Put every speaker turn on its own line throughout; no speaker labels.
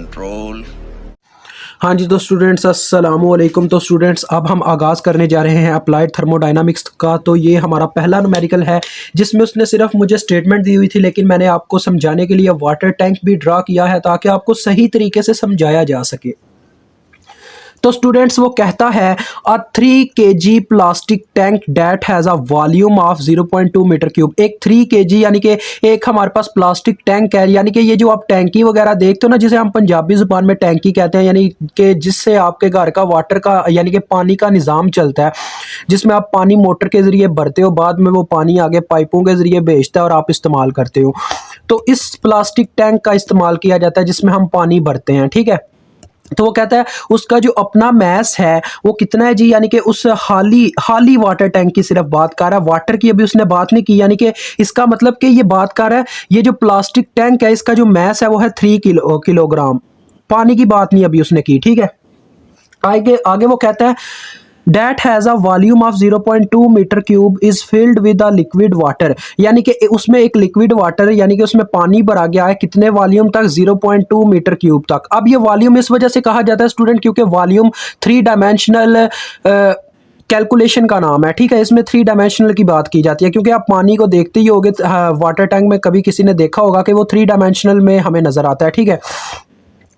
Control.
हाँ जी, तो students अस्सलाम वालेकुम। तो स्टूडेंट्स अब हम आगाज़ करने जा रहे हैं अप्लाइड थर्मोडायनामिक्स का। तो ये हमारा पहला न्यूमेरिकल है जिसमें उसने सिर्फ मुझे स्टेटमेंट दी हुई थी, लेकिन मैंने आपको समझाने के लिए वाटर टैंक भी ड्रा किया है ताकि आपको सही तरीके से समझाया जा सके। तो स्टूडेंट्स वो कहता है a 3 kg plastic tank that has a volume of 0.2 metre cube. एक 3 kg यानी कि एक हमारे पास प्लास्टिक टैंक है, यानी कि ये जो आप टैंकी वगैरह देखते हो ना, जिसे हम पंजाबी ज़ुबान में टैंकी कहते हैं, यानी कि जिससे आपके घर का वाटर का यानी कि पानी का निज़ाम चलता है, जिसमें आप पानी मोटर के ज़रिए भरते हो, बाद में वो पानी आगे पाइपों के ज़रिए भेजता है और आप इस्तेमाल करते हो। तो इस प्लास्टिक टैंक का इस्तेमाल किया जाता है जिसमें हम पानी भरते हैं, ठीक है। तो वो कहता है उसका जो अपना मैस है वो कितना है जी, यानी कि उस खाली वाटर टैंक की सिर्फ बात कर रहा है, वाटर की अभी उसने बात नहीं की। यानी कि इसका मतलब कि ये बात कर रहा है ये जो प्लास्टिक टैंक है इसका जो मैस है वो है 3 किलोग्राम। पानी की बात नहीं अभी उसने की, ठीक है। आगे आगे वो कहता है That has a volume of 0.2 metre cube is filled with a liquid water. यानी कि उसमें एक लिक्विड वाटर यानी कि उसमें पानी भरा गया है कितने वॉल्यूम तक, 0.2 मीटर क्यूब तक। अब ये वॉल्यूम इस वजह से कहा जाता है स्टूडेंट क्योंकि वॉल्यूम 3 डायमेंशनल कैलकुलेशन का नाम है, ठीक है। इसमें 3 डायमेंशनल की बात की जाती है क्योंकि आप पानी को देखते ही होगे, वाटर टैंक में कभी किसी ने देखा होगा कि वो 3 डायमेंशनल में हमें नजर आता है, ठीक है।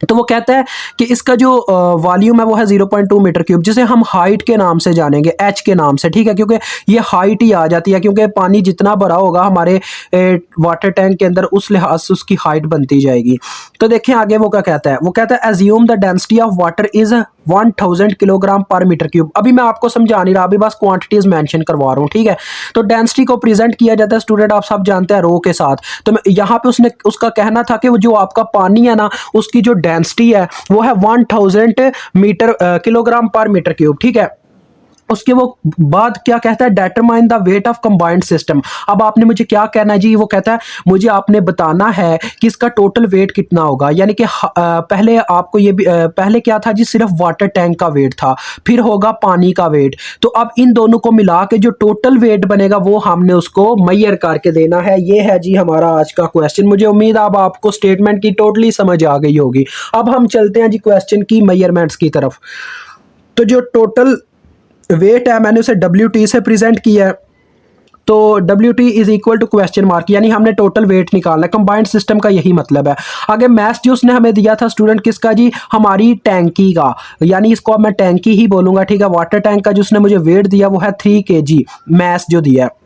तो वो कहता है कि इसका जो वॉल्यूम है वो है 0.2 मीटर क्यूब, जिसे हम हाइट के नाम से जानेंगे, एच के नाम से, ठीक है। क्योंकि ये हाइट ही आ जाती है क्योंकि पानी जितना भरा होगा हमारे वाटर टैंक के अंदर उस लिहाज से उसकी हाइट बनती जाएगी। तो देखें आगे वो क्या कहता है। वो कहता है assume the density of water is 1000 kilogram पर मीटर क्यूब। अभी मैं आपको समझा नहीं रहा, अभी बस क्वांटिटीज मेंशन करवा रहा हूँ, ठीक है। तो डेंसिटी को प्रेजेंट किया जाता है स्टूडेंट, आप सब जानते हैं, रो के साथ। तो यहाँ पे उसने उसका कहना था कि वो जो आपका पानी है ना उसकी जो डेंसिटी है वो है 1000 मीटर किलोग्राम पर मीटर क्यूब, ठीक है। उसके वो बाद क्या कहता है, determine the weight of combined system. अब आपने मुझे क्या कहना है जी, वो कहता है मुझे आपने बताना है कि इसका टोटल वेट कितना होगा। यानी कि पहले आपको ये भी पहले क्या था जी, सिर्फ वाटर टैंक का वेट था, फिर होगा पानी का वेट। तो अब इन दोनों को मिला के जो टोटल वेट बनेगा वो हमने उसको मैयर करके देना है। ये है जी हमारा आज का क्वेश्चन। मुझे उम्मीद है अब आपको स्टेटमेंट की टोटली समझ आ गई होगी। अब हम चलते हैं जी क्वेश्चन की मेजरमेंट्स की तरफ। तो जो टोटल वेट है मैंने उसे WT से प्रेजेंट किया है। तो WT is equal to question mark, यानी हमने टोटल वेट निकालना है। कंबाइंड सिस्टम का यही मतलब है। आगे मैथ जो उसने हमें दिया था स्टूडेंट किसका जी, हमारी टैंकी का, यानी इसको मैं टैंकी ही बोलूंगा, ठीक है। वाटर टैंक का जो उसने मुझे वेट दिया वो है 3 kg मैथ जो दिया है।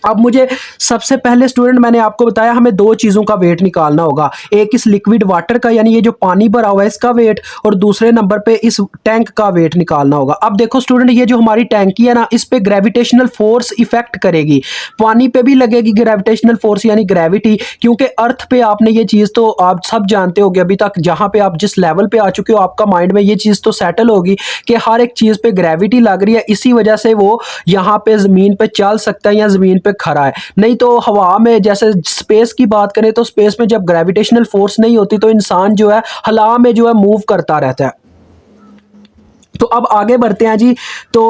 अब मुझे सबसे पहले स्टूडेंट मैंने आपको बताया हमें दो चीज़ों का वेट निकालना होगा, एक इस लिक्विड वाटर का यानी ये जो पानी भरा हुआ है इसका वेट, और दूसरे नंबर पे इस टैंक का वेट निकालना होगा। अब देखो स्टूडेंट ये जो हमारी टैंकी है ना इस पे ग्रेविटेशनल फोर्स इफेक्ट करेगी, पानी पे भी लगेगी ग्रेविटेशनल फोर्स यानी ग्रेविटी, क्योंकि अर्थ पे आपने ये चीज़ तो आप सब जानते होगे अभी तक, जहाँ पे आप जिस लेवल पे आ चुके हो आपका माइंड में ये चीज़ तो सेटल होगी कि हर एक चीज़ पे ग्रेविटी लग रही है, इसी वजह से वो यहाँ पे ज़मीन पे चल सकता है या ज़मीन पे खड़ा है। नहीं तो हवा में, जैसे स्पेस की बात करें तो स्पेस में जब ग्रेविटेशनल फोर्स नहीं होती तो इंसान जो है हवा में जो है मूव करता रहता है। तो अब आगे बढ़ते हैं जी। तो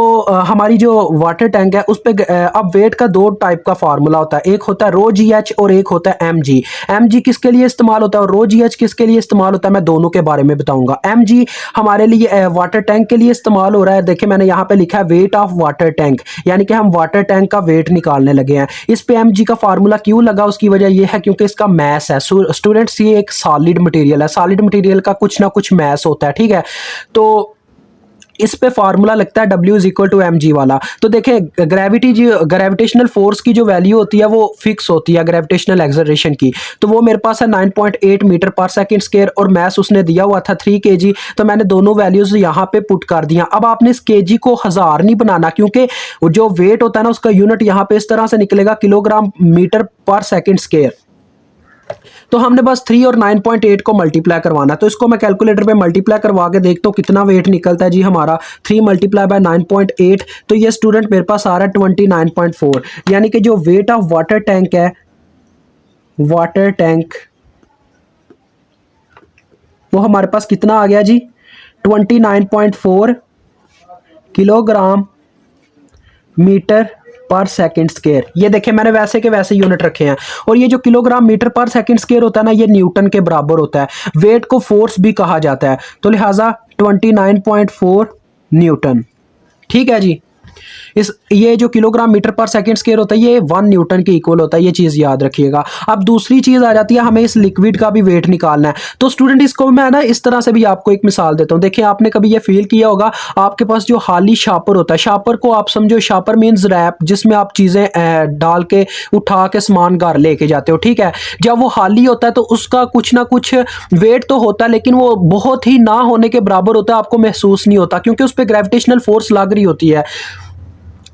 हमारी जो वाटर टैंक है उस पे अब वेट का दो टाइप का फार्मूला होता है, एक होता है रो जी एच और एक होता है mg। mg किसके लिए इस्तेमाल होता है और रो जी एच किसके लिए इस्तेमाल होता है, मैं दोनों के बारे में बताऊंगा। mg हमारे लिए वाटर टैंक के लिए इस्तेमाल हो रहा है। देखिए मैंने यहाँ पे लिखा है वेट ऑफ वाटर टैंक, यानी कि हम वाटर टैंक का वेट निकालने लगे हैं। इस पे mg का फार्मूला क्यों लगा, उसकी वजह यह है क्योंकि इसका मैस है। स्टूडेंट्स ये एक सॉलिड मटेरियल है, सॉलिड मटेरियल का कुछ ना कुछ मैस होता है, ठीक है। तो इस पे फार्मूला लगता है W is equal to mg वाला। तो देखें ग्रेविटी जो ग्रेविटेशनल फोर्स की जो वैल्यू होती है वो फिक्स होती है ग्रेविटेशनल एक्सेलरेशन की, तो वो मेरे पास है 9.8 मीटर पर सेकंड स्क्वायर और मैस उसने दिया हुआ था 3 kg। तो मैंने दोनों वैल्यूज यहाँ पे पुट कर दिया। अब आपने इस kg को 1000 नहीं बनाना क्योंकि जो वेट होता है ना उसका यूनिट यहाँ पे इस तरह से निकलेगा किलोग्राम मीटर पर सेकंड स्क्वायर। तो हमने बस 3 और 9.8 को मल्टीप्लाई करवाना, तो इसको मैं कैलकुलेटर पे मल्टीप्लाई करवा के देखता हूँ कितना वेट निकलता है जी हमारा। 3 मल्टीप्लाई बाय 9.8, तो ये स्टूडेंट मेरे पास आ रहा है 29.4, यानी कि जो वेट ऑफ वाटर टैंक है, वाटर टैंक वो हमारे पास कितना आ गया जी, 29.4 किलोग्राम मीटर पर सेकंड स्क्वायर। ये देखें मैंने वैसे के वैसे यूनिट रखे हैं। और ये जो किलोग्राम मीटर पर सेकंड स्क्वायर होता है ना, ये न्यूटन के बराबर होता है। वेट को फोर्स भी कहा जाता है, तो लिहाजा 29.4 न्यूटन। ठीक है जी। ये जो किलोग्राम मीटर पर सेकंड स्क्वायर होता है ये 1 न्यूटन के इक्वल होता है, ये चीज़ याद रखिएगा। अब दूसरी चीज़ आ जाती है, हमें इस लिक्विड का भी वेट निकालना है। तो स्टूडेंट इसको मैं ना इस तरह से भी आपको एक मिसाल देता हूँ। देखिए आपने कभी ये फील किया होगा, आपके पास जो खाली शापर होता है, शापर को आप समझो, शापर मीन्स रैप, जिसमें आप चीज़ें डाल के उठा के सामान घर लेके जाते हो। ठीक है, जब वो खाली होता है तो उसका कुछ ना कुछ वेट तो होता है, लेकिन वो बहुत ही ना होने के बराबर होता है, आपको महसूस नहीं होता क्योंकि उस पर ग्रेविटेशनल फोर्स लग रही होती है।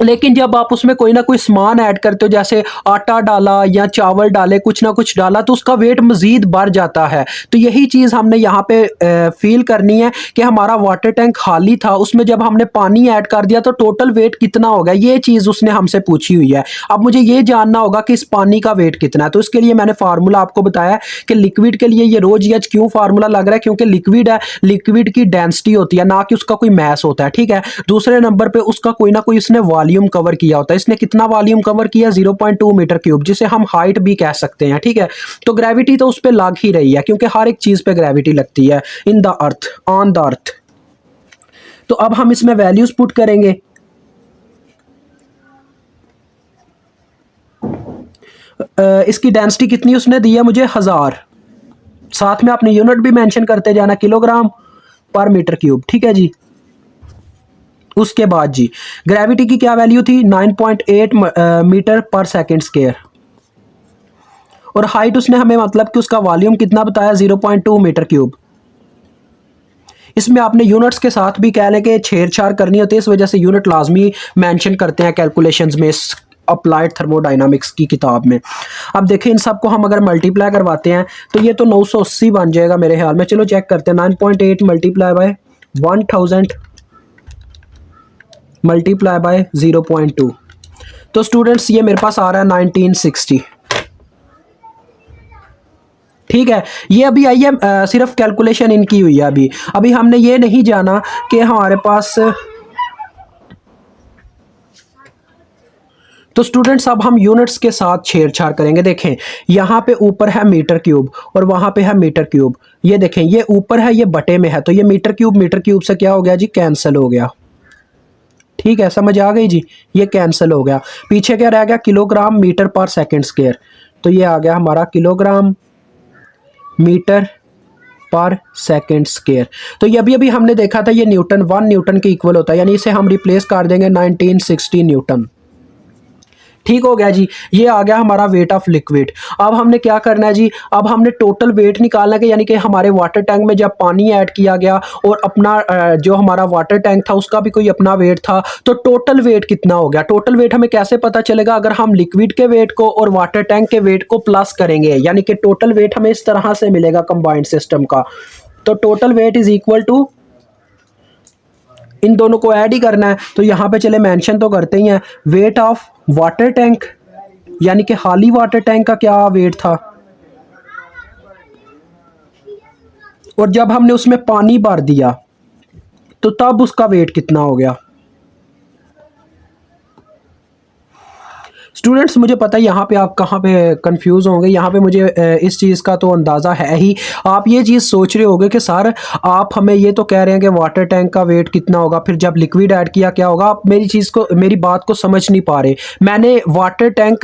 लेकिन जब आप उसमें कोई ना कोई सामान ऐड करते हो, जैसे आटा डाला या चावल डाले, कुछ ना कुछ डाला, तो उसका वेट मज़ीद बढ़ जाता है। तो यही चीज़ हमने यहाँ पे फील करनी है कि हमारा वाटर टैंक खाली था, उसमें जब हमने पानी ऐड कर दिया तो टोटल वेट कितना होगा, ये चीज़ उसने हमसे पूछी हुई है। अब मुझे ये जानना होगा कि इस पानी का वेट कितना है। तो इसके लिए मैंने फार्मूला आपको बताया कि लिक्विड के लिए ये रो जी एच क्यों फार्मूला लग रहा है, क्योंकि लिक्विड है, लिक्विड की डेंसिटी होती है, ना कि उसका कोई मैस होता है। ठीक है, दूसरे नंबर पर उसका कोई ना कोई उसने वॉल्यूम कवर किया होता है। इसने कितना वॉल्यूम कवर किया, 0.2 मीटर क्यूब, जिसे हम हाइट भी कह सकते हैं। ठीक है, तो ग्रेविटी तो उस पर लग ही रही है, क्योंकि हर एक चीज पे ग्रेविटी लगती है in the earth, on the earth. तो अब हम इसमें वैल्यूज पुट करेंगे। इसकी डेंसिटी कितनी उसने दी है मुझे, 1000। साथ में अपने यूनिट भी मेंशन करते जाना, किलोग्राम पर मीटर क्यूब। ठीक है जी। उसके बाद जी ग्रेविटी की क्या वैल्यू थी, 9.8 मीटर पर सेकंड स्क्वायर। और हाइट उसने हमें मतलब कि उसका वॉल्यूम कितना बताया, 0.2 मीटर क्यूब। इसमें आपने यूनिट्स के साथ भी कह लें कि छेड़छाड़ करनी होती है, इस वजह से यूनिट लाजमी मेंशन करते हैं कैलकुलेशंस में, अप्लाइड थर्मोडायनामिक्स की किताब में। अब देखें इन सबको हम अगर मल्टीप्लाई करवाते हैं तो ये तो 980 बन जाएगा मेरे ख्याल में। चलो चेक करते हैं, 9.8 मल्टीप्लाई बाय 1000 मल्टीप्लाई बाय 0.2, तो स्टूडेंट्स ये मेरे पास आ रहा है 1960। ठीक है, ये अभी आई है, सिर्फ कैलकुलेशन इनकी हुई है। अभी हमने ये नहीं जाना कि हमारे पास, तो स्टूडेंट्स अब हम यूनिट्स के साथ छेड़छाड़ करेंगे। देखें यहाँ पे ऊपर है मीटर क्यूब और वहाँ पे है मीटर क्यूब। ये देखें ये ऊपर है, ये बटे में है, तो ये मीटर क्यूब से क्या हो गया जी, कैंसिल हो गया। ठीक है, समझ आ गई जी, ये कैंसिल हो गया। पीछे क्या रह गया, किलोग्राम मीटर पर सेकंड स्क्वायर। तो ये आ गया हमारा किलोग्राम मीटर पर सेकंड स्क्वायर। तो ये अभी हमने देखा था, ये न्यूटन, 1 न्यूटन के इक्वल होता है, यानी इसे हम रिप्लेस कर देंगे 1960 न्यूटन। ठीक हो गया जी, ये आ गया हमारा वेट ऑफ लिक्विड। अब हमने क्या करना है जी, अब हमने टोटल वेट निकालना है, यानी कि हमारे वाटर टैंक में जब पानी ऐड किया गया और अपना जो हमारा वाटर टैंक था उसका भी कोई अपना वेट था, तो टोटल वेट कितना हो गया। टोटल वेट हमें कैसे पता चलेगा, अगर हम लिक्विड के वेट को और वाटर टैंक के वेट को प्लस करेंगे, यानी कि टोटल वेट हमें इस तरह से मिलेगा कंबाइंड सिस्टम का। तो total weight is equal to, इन दोनों को ऐड ही करना है, तो यहाँ पे चले मेंशन तो करते ही हैं, वेट ऑफ वाटर टैंक, यानी कि खाली वाटर टैंक का क्या वेट था, और जब हमने उसमें पानी भर दिया तो तब उसका वेट कितना हो गया। स्टूडेंट्स मुझे पता है यहाँ पे आप कहाँ पे कंफ्यूज होंगे, यहाँ पे मुझे इस चीज़ का तो अंदाज़ा है ही। आप ये चीज़ सोच रहे होंगे कि सर आप हमें ये तो कह रहे हैं कि वाटर टैंक का वेट कितना होगा, फिर जब लिक्विड ऐड किया क्या होगा। आप मेरी बात को समझ नहीं पा रहे। मैंने वाटर टैंक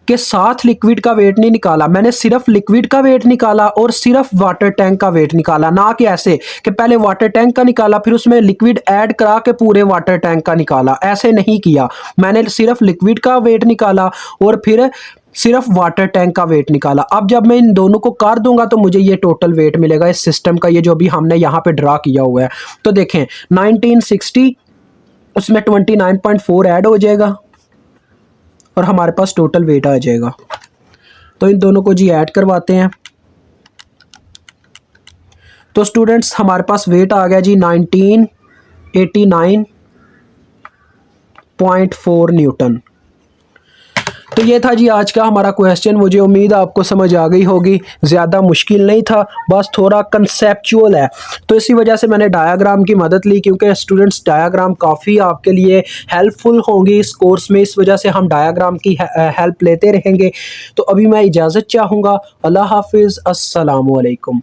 के साथ लिक्विड का वेट नहीं निकाला, मैंने सिर्फ लिक्विड का वेट निकाला और सिर्फ वाटर टैंक का वेट निकाला, ना कि ऐसे कि पहले वाटर टैंक का निकाला फिर उसमें लिक्विड ऐड करा के पूरे वाटर टैंक का निकाला। ऐसे नहीं किया, मैंने सिर्फ लिक्विड का वेट निकाला और फिर सिर्फ वाटर टैंक का वेट निकाला। अब जब मैं इन दोनों को कर दूंगा तो मुझे ये टोटल वेट मिलेगा इस सिस्टम का, ये जो भी हमने यहाँ पे ड्रा किया हुआ है। तो देखें 1960 उसमें 29.4 ऐड हो जाएगा और हमारे पास टोटल वेट आ जाएगा। तो इन दोनों को जी ऐड करवाते हैं, तो स्टूडेंट्स हमारे पास वेट आ गया जी 1989.4 न्यूटन। तो ये था जी आज का हमारा क्वेश्चन। मुझे उम्मीद आपको समझ आ गई होगी, ज़्यादा मुश्किल नहीं था, बस थोड़ा कंसेप्चुअल है। तो इसी वजह से मैंने डायाग्राम की मदद ली, क्योंकि स्टूडेंट्स डायाग्राम काफ़ी आपके लिए हेल्पफुल होंगी इस कोर्स में। इस वजह से हम डायाग्राम की हेल्प लेते रहेंगे। तो अभी मैं इजाज़त चाहूँगा। अल्लाह हाफिज़, अस्सलामु अलैकुम।